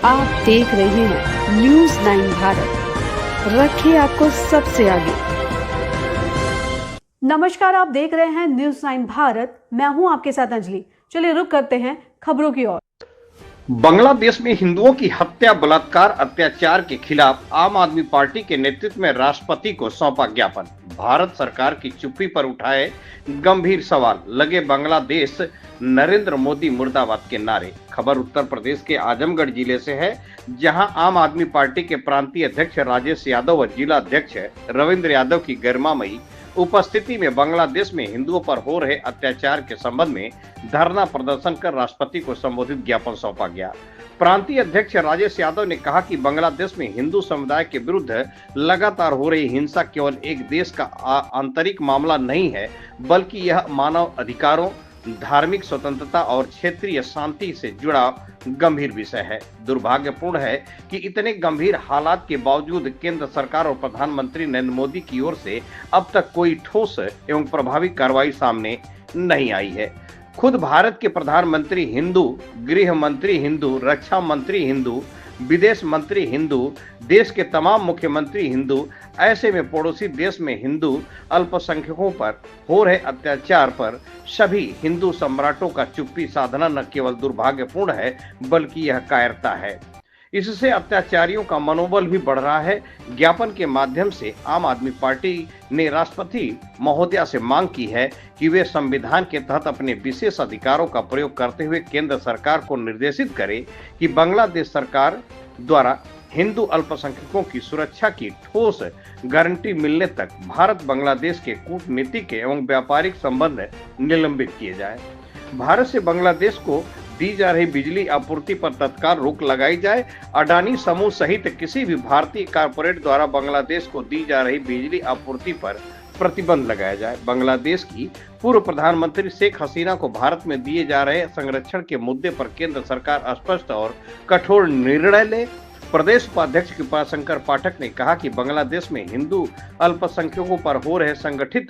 आप देख रहे हैं न्यूज़ 9 भारत, रखिए आपको सबसे आगे। नमस्कार, आप देख रहे हैं न्यूज़ 9 भारत। मैं हूं आपके साथ अंजलि। चलिए रुक करते हैं खबरों की ओर। बांग्लादेश में हिंदुओं की हत्या, बलात्कार, अत्याचार के खिलाफ आम आदमी पार्टी के नेतृत्व में राष्ट्रपति को सौंपा ज्ञापन। भारत सरकार की चुप्पी पर उठाए गंभीर सवाल, लगे बांग्लादेश नरेंद्र मोदी मुर्दाबाद के नारे। खबर उत्तर प्रदेश के आजमगढ़ जिले से है, जहां आम आदमी पार्टी के प्रांतीय अध्यक्ष राजेश यादव व जिला अध्यक्ष रविंद्र यादव की गरिमामयी उपस्थिति में बांग्लादेश में हिंदुओं पर हो रहे अत्याचार के संबंध में धरना प्रदर्शन कर राष्ट्रपति को संबोधित ज्ञापन सौंपा गया। प्रांतीय अध्यक्ष राजेश यादव ने कहा कि बांग्लादेश में हिंदू समुदाय के विरुद्ध लगातार हो रही हिंसा केवल एक देश का आंतरिक मामला नहीं है, बल्कि यह मानव अधिकारों, धार्मिक स्वतंत्रता और क्षेत्रीय शांति से जुड़ा गंभीर विषय है। दुर्भाग्यपूर्ण है कि इतने गंभीर हालात के बावजूद केंद्र सरकार और प्रधानमंत्री नरेंद्र मोदी की ओर से अब तक कोई ठोस एवं प्रभावी कार्रवाई सामने नहीं आई है। खुद भारत के प्रधानमंत्री हिंदू, गृह मंत्री हिंदू, रक्षा मंत्री हिंदू, विदेश मंत्री हिंदू, देश के तमाम मुख्यमंत्री हिंदू, ऐसे में पड़ोसी देश में हिंदू अल्पसंख्यकों पर हो रहे अत्याचार पर सभी हिंदू सम्राटों का चुप्पी साधना न केवल दुर्भाग्यपूर्ण है, बल्कि यह कायरता है। इससे अत्याचारियों का मनोबल भी बढ़ रहा है। ज्ञापन के माध्यम से आम आदमी पार्टी ने राष्ट्रपति महोदया से मांग की है कि वे संविधान के तहत अपने विशेष अधिकारों का प्रयोग करते हुए केंद्र सरकार को निर्देशित करें कि बांग्लादेश सरकार द्वारा हिंदू अल्पसंख्यकों की सुरक्षा की ठोस गारंटी मिलने तक भारत बांग्लादेश के कूटनीतिक एवं व्यापारिक संबंध निलंबित किए जाए। भारत से बांग्लादेश को दी जा रही बिजली आपूर्ति पर तत्काल रोक लगाई जाए। अडानी समूह सहित किसी भी भारतीय कारपोरेट द्वारा बांग्लादेश को दी जा रही बिजली आपूर्ति पर प्रतिबंध लगाया जाए। बांग्लादेश की पूर्व प्रधानमंत्री शेख हसीना को भारत में दिए जा रहे संरक्षण के मुद्दे पर केंद्र सरकार स्पष्ट और कठोर निर्णय ले। प्रदेश उपाध्यक्ष कृपाशंकर पाठक ने कहा कि बांग्लादेश में हिंदू अल्पसंख्यकों पर हो रहे संगठित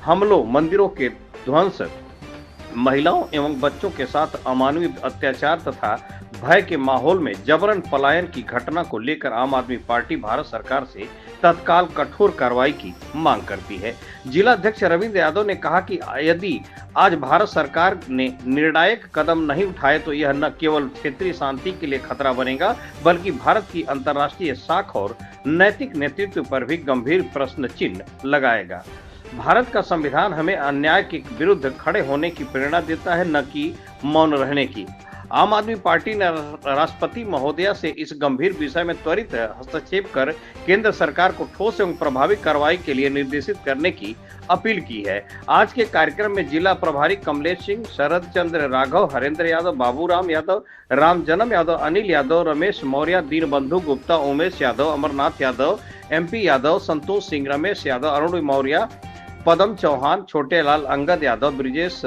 हमलों, मंदिरों के ध्वंस, महिलाओं एवं बच्चों के साथ अमानवीय अत्याचार तथा भय के माहौल में जबरन पलायन की घटना को लेकर आम आदमी पार्टी भारत सरकार से तत्काल कठोर कार्रवाई की मांग करती है। जिला अध्यक्ष रविंद्र यादव ने कहा कि यदि आज भारत सरकार ने निर्णायक कदम नहीं उठाए तो यह न केवल क्षेत्रीय शांति के लिए खतरा बनेगा, बल्कि भारत की अंतर्राष्ट्रीय साख और नैतिक नेतृत्व पर भी गंभीर प्रश्न चिन्ह लगाएगा। भारत का संविधान हमें अन्याय के विरुद्ध खड़े होने की प्रेरणा देता है, न कि मौन रहने की। आम आदमी पार्टी ने राष्ट्रपति महोदया से इस गंभीर विषय में त्वरित हस्तक्षेप कर केंद्र सरकार को ठोस एवं प्रभावी कार्रवाई के लिए निर्देशित करने की अपील की है। आज के कार्यक्रम में जिला प्रभारी कमलेश सिंह, शरद चंद्र राघव, हरेंद्र यादव, बाबूराम यादव, राम जन्म यादव, अनिल यादव, रमेश मौर्य, दीनबंधु गुप्ता, उमेश यादव, अमरनाथ यादव, MP यादव, संतोष सिंह, रमेश यादव, अरुण मौर्य, पदम चौहान, छोटे लाल, अंगद यादव, ब्रिजेश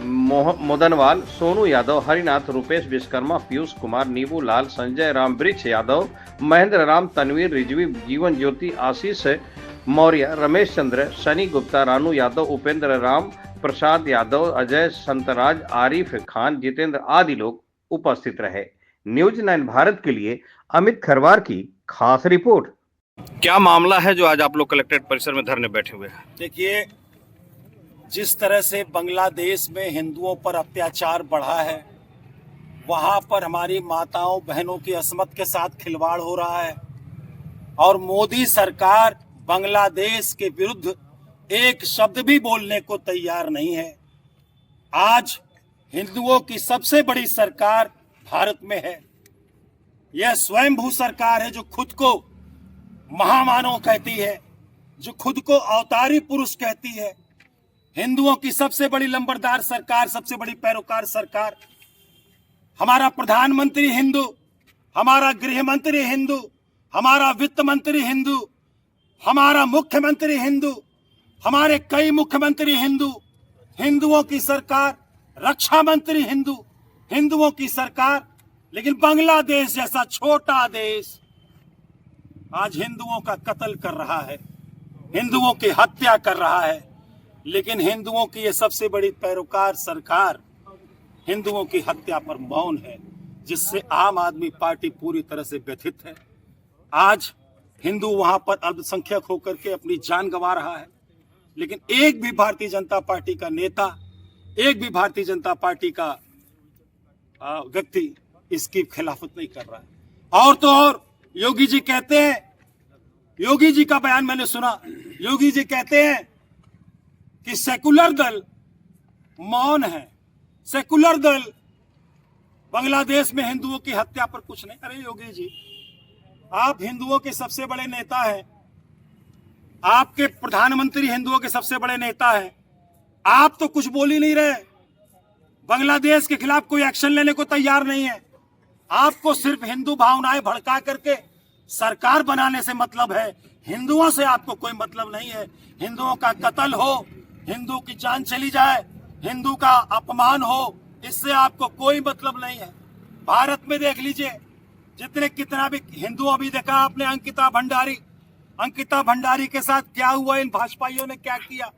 मोदनवाल, सोनू यादव, हरिनाथ, रुपेश विश्वकर्मा, पीयूष कुमार, नीबू लाल, संजय राम, वृक्ष यादव, महेंद्र राम, तनवीर, रिजवी, जीवन ज्योति, आशीष मौर्य, रमेश चंद्र, शनि गुप्ता, रानू यादव, उपेंद्र राम, प्रसाद यादव, अजय संतराज, आरिफ खान, जितेंद्र आदि लोग उपस्थित रहे। न्यूज़ 9 भारत के लिए अमित खरवार की खास रिपोर्ट। क्या मामला है जो आज आप लोग कलेक्ट्रेट परिसर में धरने बैठे हुए हैं? देखिए, जिस तरह से बांग्लादेश में हिंदुओं पर अत्याचार बढ़ा है, वहां पर हमारी माताओं बहनों की असमत के साथ खिलवाड़ हो रहा है और मोदी सरकार बांग्लादेश के विरुद्ध एक शब्द भी बोलने को तैयार नहीं है। आज हिंदुओं की सबसे बड़ी सरकार भारत में है। यह स्वयंभू सरकार है जो खुद को महामानव कहती है, जो खुद को अवतारी पुरुष कहती है। हिंदुओं की सबसे बड़ी लंबरदार सरकार, सबसे बड़ी पैरोकार सरकार। हमारा प्रधानमंत्री हिंदू, हमारा गृह मंत्री हिंदू, हमारा वित्त मंत्री हिंदू, हमारा मुख्यमंत्री हिंदू, हमारे कई मुख्यमंत्री हिंदू, हिंदुओं की सरकार, रक्षा मंत्री हिंदू, हिंदुओं की सरकार। लेकिन बांग्लादेश जैसा छोटा देश आज हिंदुओं का कत्ल कर रहा है, हिंदुओं की हत्या कर रहा है। लेकिन हिंदुओं की ये सबसे बड़ी पैरोकार सरकार हिंदुओं की हत्या पर मौन है। जिससे आम आदमी पार्टी पूरी तरह से व्यथित है। आज हिंदू वहां पर अल्पसंख्यक होकर के अपनी जान गंवा रहा है, लेकिन एक भी भारतीय जनता पार्टी का नेता, एक भी भारतीय जनता पार्टी का व्यक्ति इसकी खिलाफत नहीं कर रहा है। और तो और योगी जी कहते हैं, योगी जी का बयान मैंने सुना, योगी जी कहते हैं कि सेकुलर दल मौन है, सेकुलर दल बांग्लादेश में हिंदुओं की हत्या पर कुछ नहीं। अरे योगी जी, आप हिंदुओं के सबसे बड़े नेता हैं, आपके प्रधानमंत्री हिंदुओं के सबसे बड़े नेता हैं, आप तो कुछ बोल ही नहीं रहे। बांग्लादेश के खिलाफ कोई एक्शन लेने को तैयार नहीं है। आपको सिर्फ हिंदू भावनाएं भड़का करके सरकार बनाने से मतलब है, हिंदुओं से आपको कोई मतलब नहीं है। हिंदुओं का कत्ल हो, हिंदू की जान चली जाए, हिंदू का अपमान हो, इससे आपको कोई मतलब नहीं है। भारत में देख लीजिए, जितने कितना भी हिंदू, अभी देखा आपने अंकिता भंडारी के साथ क्या हुआ, इन भाजपाइयों ने क्या किया।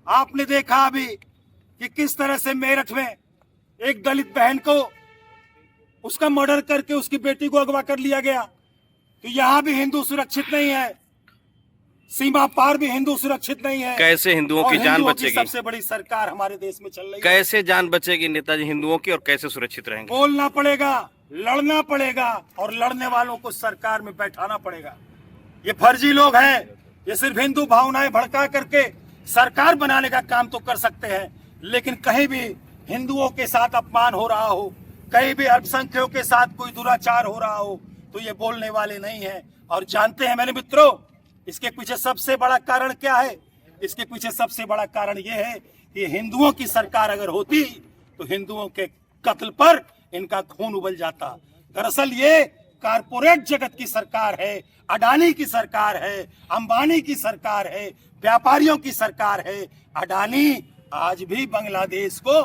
आपने देखा अभी कि किस तरह से मेरठ में एक दलित बहन को उसका मर्डर करके उसकी बेटी को अगवा कर लिया गया। तो यहाँ भी हिंदू सुरक्षित नहीं है, सीमा पार भी हिंदू सुरक्षित नहीं है। कैसे हिंदुओं की जान बचेगी? सबसे बड़ी सरकार हमारे देश में चल रही है, कैसे जान बचेगी नेताजी हिंदुओं की, और कैसे सुरक्षित रहेंगे? बोलना पड़ेगा, लड़ना पड़ेगा, और लड़ने वालों को सरकार में बैठाना पड़ेगा। ये फर्जी लोग हैं, ये सिर्फ हिंदू भावनाएं भड़का करके सरकार बनाने का काम तो कर सकते हैं, लेकिन कहीं भी हिंदुओं के साथ अपमान हो रहा हो, कहीं भी अल्पसंख्यकों के साथ कोई दुराचार हो रहा हो, तो ये बोलने वाले नहीं है। और जानते हैं मेरे मित्रों, इसके पीछे सबसे बड़ा कारण क्या है? इसके पीछे सबसे बड़ा कारण ये है कि हिंदुओं की सरकार अगर होती तो हिंदुओं के कत्ल पर इनका खून उबल जाता। दरअसल ये कारपोरेट जगत की सरकार है, अडानी की सरकार है, अंबानी की सरकार है, व्यापारियों की सरकार है। अडानी आज भी बांग्लादेश को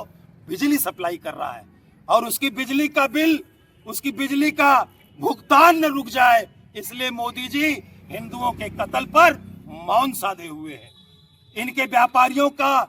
बिजली सप्लाई कर रहा है, और उसकी बिजली का बिल, उसकी बिजली का भुगतान न रुक जाए, इसलिए मोदी जी हिंदुओं के कत्ल पर मौन साधे हुए हैं। इनके व्यापारियों का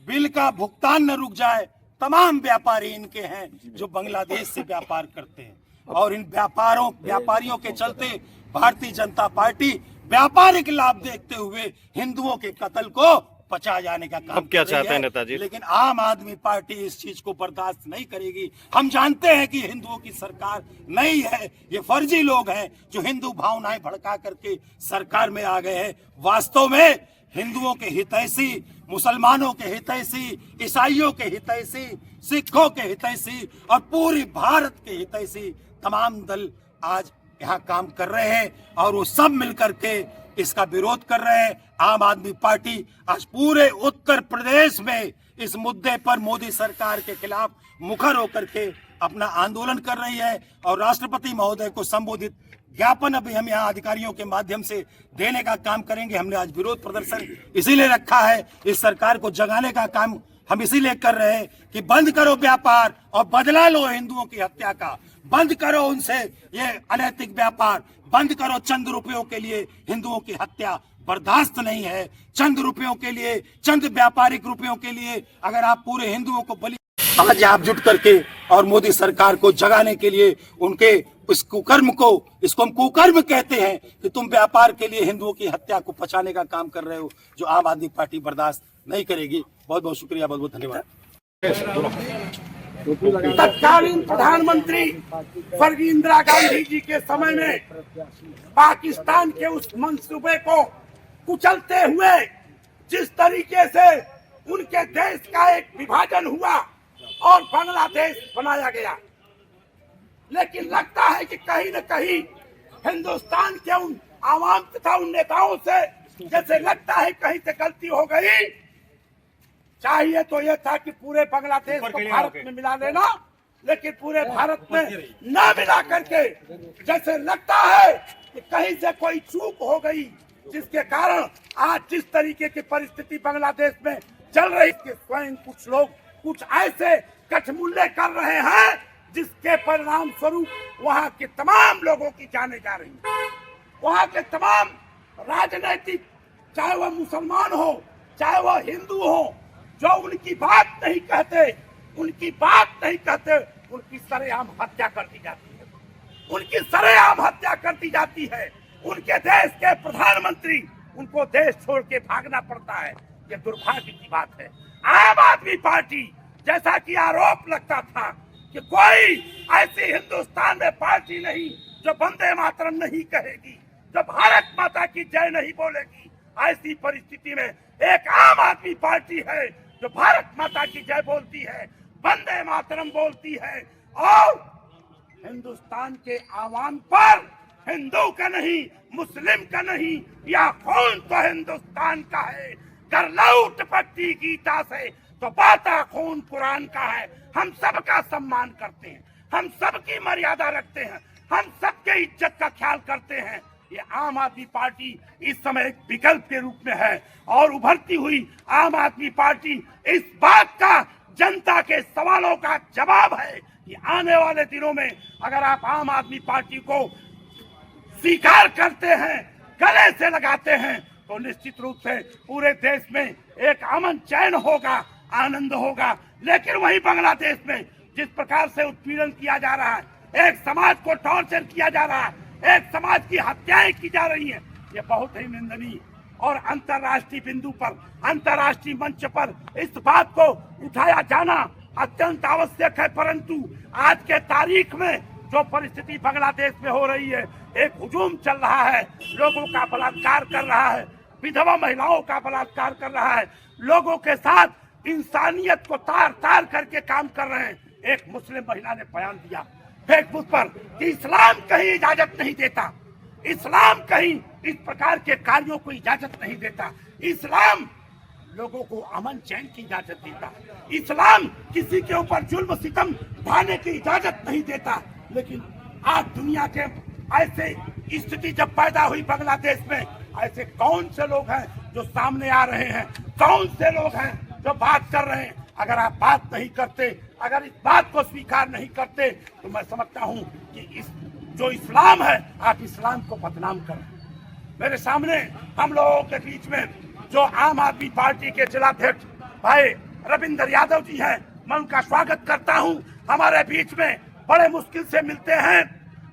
बिल का भुगतान न रुक जाए। तमाम व्यापारी इनके हैं जो बांग्लादेश से व्यापार करते हैं, और इन व्यापारियों के चलते भारतीय जनता पार्टी व्यापारिक लाभ देखते हुए हिंदुओं के कत्ल को पचा जाने का काम अब क्या चाहते हैं नेताजी? लेकिन आम आदमी पार्टी इस चीज को बर्दाश्त नहीं करेगी। हम जानते हैं कि हिंदुओं की सरकार नहीं है, ये फर्जी लोग हैं जो हिंदू भावनाएं भड़का करके सरकार में आ गए हैं। वास्तव में हिंदुओं के हितैषी, मुसलमानों के हितैषी, ईसाइयों के हितैषी, सिखों के हितैषी और पूरी भारत के हितैषी तमाम दल आज यहाँ काम कर रहे हैं, और वो सब मिलकर के इसका विरोध कर रहे हैं। आम आदमी पार्टी आज पूरे उत्तर प्रदेश में इस मुद्दे पर मोदी सरकार के खिलाफ मुखर होकर के अपना आंदोलन कर रही है, और राष्ट्रपति महोदय को संबोधित ज्ञापन अभी हम यहाँ अधिकारियों के माध्यम से देने का काम करेंगे। हमने आज विरोध प्रदर्शन इसीलिए रखा है, इस सरकार को जगाने का काम हम इसीलिए कर रहे हैं कि बंद करो व्यापार और बदला लो हिंदुओं की हत्या का, बंद करो उनसे ये अनैतिक व्यापार, बंद करो चंद रुपयों के लिए हिंदुओं की हत्या बर्दाश्त नहीं है। चंद रुपयों के लिए, चंद व्यापारिक रुपयों के लिए अगर आप पूरे हिंदुओं को बलि, आज आप जुट करके और मोदी सरकार को जगाने के लिए उनके इस कुकर्म को, इसको हम कुकर्म कहते हैं कि तुम व्यापार के लिए हिंदुओं की हत्या को पचाने का काम कर रहे हो, जो आम आदमी पार्टी बर्दाश्त नहीं करेगी। बहुत बहुत शुक्रिया, बहुत बहुत धन्यवाद। तत्कालीन प्रधानमंत्री स्वर्गीय इंदिरा गांधी जी के समय में पाकिस्तान के उस मंसूबे को कुचलते हुए जिस तरीके से उनके देश का एक विभाजन हुआ और बांग्लादेश बनाया गया, लेकिन लगता है कि कहीं न कहीं हिंदुस्तान के उन आवाम तथा उन नेताओं से जैसे लगता है कहीं से गलती हो गई। चाहिए तो यह था कि पूरे बांग्लादेश को भारत में मिला लेना, लेकिन पूरे भारत में न मिला करके जैसे लगता है कि कहीं से कोई चूक हो गई, जिसके कारण आज जिस तरीके की परिस्थिति बांग्लादेश में चल रही है, स्वयं कुछ लोग कुछ ऐसे कठमुल्ले कर रहे हैं जिसके परिणाम स्वरूप वहाँ के तमाम लोगों की जाने जा रही है। वहाँ के तमाम राजनीतिक, चाहे वह मुसलमान हो चाहे वह हिंदू हो, जो उनकी बात नहीं कहते उनकी सरेआम हत्या कर दी जाती है, उनकी सरेआम हत्या कर दी जाती है। उनके देश के प्रधानमंत्री, उनको देश छोड़ के भागना पड़ता है। ये दुर्भाग्य की बात है। आम आदमी पार्टी, जैसा कि आरोप लगता था कि कोई ऐसी हिंदुस्तान में पार्टी नहीं जो वंदे मातरम नहीं कहेगी, जो भारत माता की जय नहीं बोलेगी, ऐसी परिस्थिति में एक आम आदमी पार्टी है जो भारत माता की जय बोलती है, वंदे मातरम बोलती है और हिंदुस्तान के आवाम पर हिंदू का नहीं, मुस्लिम का नहीं, या खून तो हिंदुस्तान का है। कर लौट पट्टी गीता से तो बाता खून कुरान का है। हम सबका सम्मान करते हैं, हम सबकी मर्यादा रखते हैं, हम सबके इज्जत का ख्याल करते हैं। ये आम आदमी पार्टी इस समय एक विकल्प के रूप में है और उभरती हुई आम आदमी पार्टी इस बात का जनता के सवालों का जवाब है कि आने वाले दिनों में अगर आप आम आदमी पार्टी को स्वीकार करते हैं, गले से लगाते हैं, तो निश्चित रूप से पूरे देश में एक अमन चैन होगा, आनंद होगा। लेकिन वही बांग्लादेश में जिस प्रकार से उत्पीड़न किया जा रहा है, एक समाज को टॉर्चर किया जा रहा है, एक समाज की हत्याएं की जा रही हैं, ये बहुत ही निंदनीय और अंतर्राष्ट्रीय बिंदु पर, अंतर्राष्ट्रीय मंच पर इस बात को उठाया जाना अत्यंत आवश्यक है। परंतु आज के तारीख में जो परिस्थिति बांग्लादेश में हो रही है, एक हुजूम चल रहा है, लोगों का बलात्कार कर रहा है, विधवा महिलाओं का बलात्कार कर रहा है, लोगों के साथ इंसानियत को तार तार करके काम कर रहे हैं। एक मुस्लिम महिला ने बयान दिया फेसबुक पर कि इस्लाम कहीं इजाजत नहीं देता, इस्लाम कहीं इस प्रकार के कार्यों को इजाजत नहीं देता, इस्लाम लोगों को अमन चैन की इजाजत देता, इस्लाम किसी के ऊपर जुल्म सितम ढाने की इजाजत नहीं देता। लेकिन आज दुनिया के ऐसे स्थिति जब पैदा हुई बांग्लादेश में, ऐसे कौन से लोग हैं जो सामने आ रहे हैं, कौन से लोग हैं जो बात कर रहे हैं। अगर आप बात नहीं करते, अगर इस बात को स्वीकार नहीं करते, तो मैं समझता हूं कि इस जो इस्लाम है, आप इस्लाम को बदनाम कर रहे हैं। मेरे सामने हम लोगों के बीच में जो आम आदमी पार्टी के जिलाध्यक्ष भाई रविंद्र यादव जी हैं, मैं उनका स्वागत करता हूं। हमारे बीच में बड़े मुश्किल से मिलते हैं,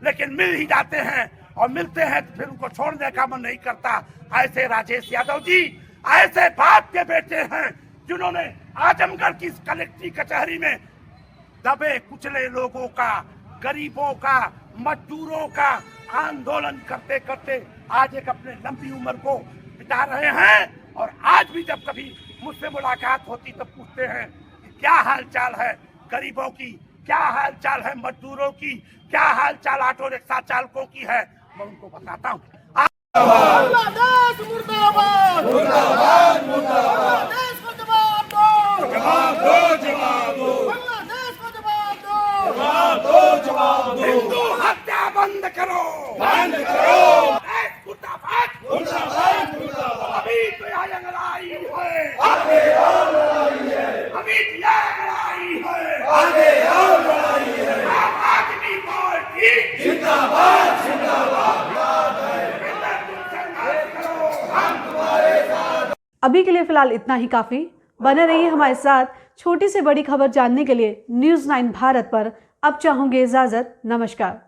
लेकिन मिल ही जाते हैं और मिलते हैं तो फिर उनको छोड़ने का मन नहीं करता। ऐसे राजेश यादव जी ऐसे बाप के बेटे हैं जिन्होंने आजमगढ़ की कलेक्ट्री कचहरी में दबे कुचले लोगों का, गरीबों का, मजदूरों का आंदोलन करते करते आज एक अपने लंबी उम्र को बिता रहे हैं। और आज भी जब कभी मुझसे मुलाकात होती तो पूछते हैं कि क्या हाल चाल है गरीबों की, क्या हाल चाल है मजदूरों की, क्या हाल चाल ऑटो रिक्शा चालकों की है। मैं उनको बताता हूँ। बांग्लादेश मुर्दाबाद, मुर्दाबाद, मुर्दाबाद। बांग्लादेश को जवाब दो, जवाब दो, जवाब दो। बांग्लादेश को जवाब दो, जवाब दो, जवाब दो। हिंदू हत्या बंद करो, बंद करो। मुर्दाबाद, मुर्दाबाद, मुर्दाबाद। अभी तो यहाँ लड़ाई है, आगे और लड़ाई है, अभी तो यहाँ लड़ाई है, आगे और लड़ाई है। आम आदमी पार्टी जिंदाबाद, जिंदाबाद। अभी के लिए फिलहाल इतना ही काफी। बने रहिए हमारे साथ। छोटी से बड़ी खबर जानने के लिए न्यूज़ 9 भारत पर अब चाहूंगी इजाजत। नमस्कार।